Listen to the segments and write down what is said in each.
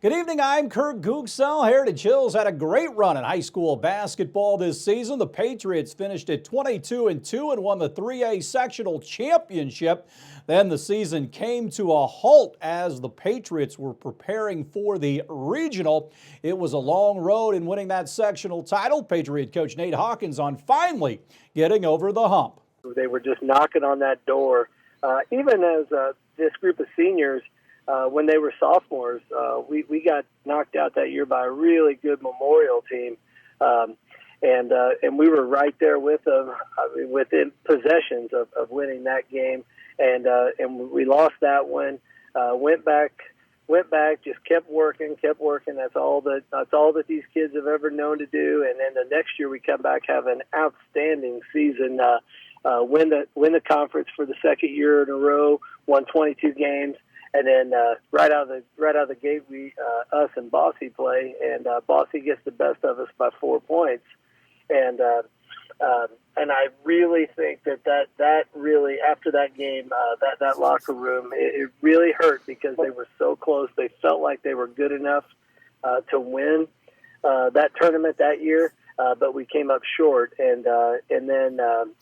Good evening, I'm Kurt Gutgsell. Heritage Hills had a great run in high school basketball this season. The Patriots finished at 22-2 and won the 3A sectional championship. Then the season came to a halt as the Patriots were preparing for the regional. It was a long road in winning that sectional title. Patriot coach Nate Hawkins on finally getting over the hump. They were just knocking on that door. Even as this group of seniors, when they were sophomores, we got knocked out that year by a really good Memorial team, and we were right there with them, within possessions of winning that game, and we lost that one. Went back, just kept working. That's all that these kids have ever known to do. And then the next year we come back, have an outstanding season, win the conference for the second year in a row, won 22 games. And then right out of the gate, us and Bossy play, and Bossy gets the best of us by 4 points, and I really think that really, after that game, that locker room, it really hurt because they were so close. They felt like they were good enough to win that tournament that year, but we came up short. And then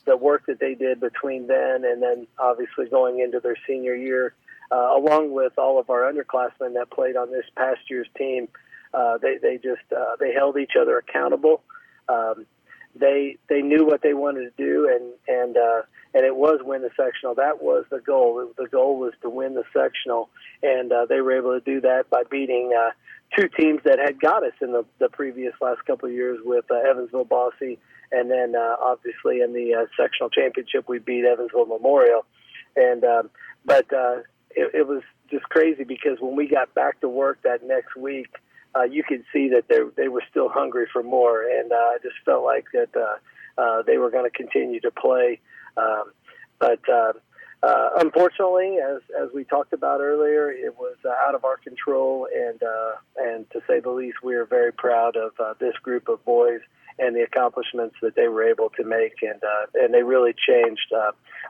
the work that they did between then and then, obviously going into their senior year. Along with all of our underclassmen that played on this past year's team, they held each other accountable. They knew what they wanted to do, and it was win the sectional. That was the goal. The goal was to win the sectional, and they were able to do that by beating two teams that had got us in the previous last couple of years with Evansville Bossy, and then obviously in the sectional championship we beat Evansville Memorial, and It was just crazy because when we got back to work that next week, you could see that they were still hungry for more, and I just felt like that they were going to continue to play. But unfortunately, as we talked about earlier, it was out of our control, and to say the least, we are very proud of this group of boys and the accomplishments that they were able to make, and they really changed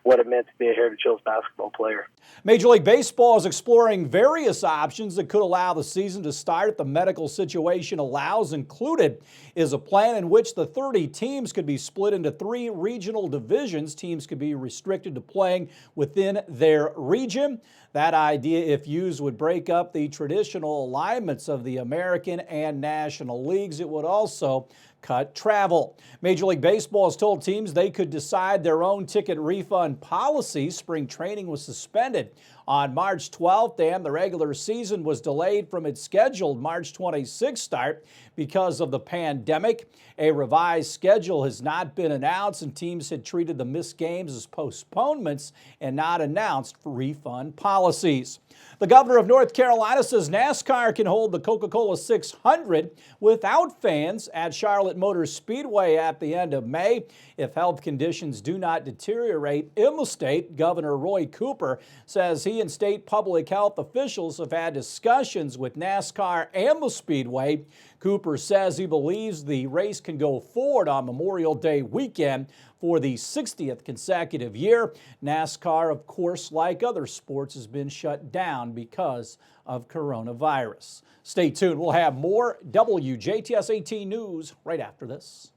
what it meant to be a Heritage Hills basketball player. Major League Baseball is exploring various options that could allow the season to start if the medical situation allows. Included is a plan in which the 30 teams could be split into 3 regional divisions. Teams could be restricted to playing within their region. That idea, if used, would break up the traditional alignments of the American and National Leagues. It would also cut travel. Major League Baseball has told teams they could decide their own ticket refund policy. Spring training was suspended on March 12th, and the regular season was delayed from its scheduled March 26th start because of the pandemic. A revised schedule has not been announced, and teams had treated the missed games as postponements and not announced refund policies. The governor of North Carolina says NASCAR can hold the Coca-Cola 600 without fans at Charlotte Motor Speedway at the end of May if health conditions do not deteriorate in the state. Governor Roy Cooper says he and state public health officials have had discussions with NASCAR and the Speedway. Cooper says he believes the race can go forward on Memorial Day weekend for the 60th consecutive year. NASCAR, of course, like other sports, has been shut down because of coronavirus. Stay tuned. We'll have more WJTS 18 news right after this.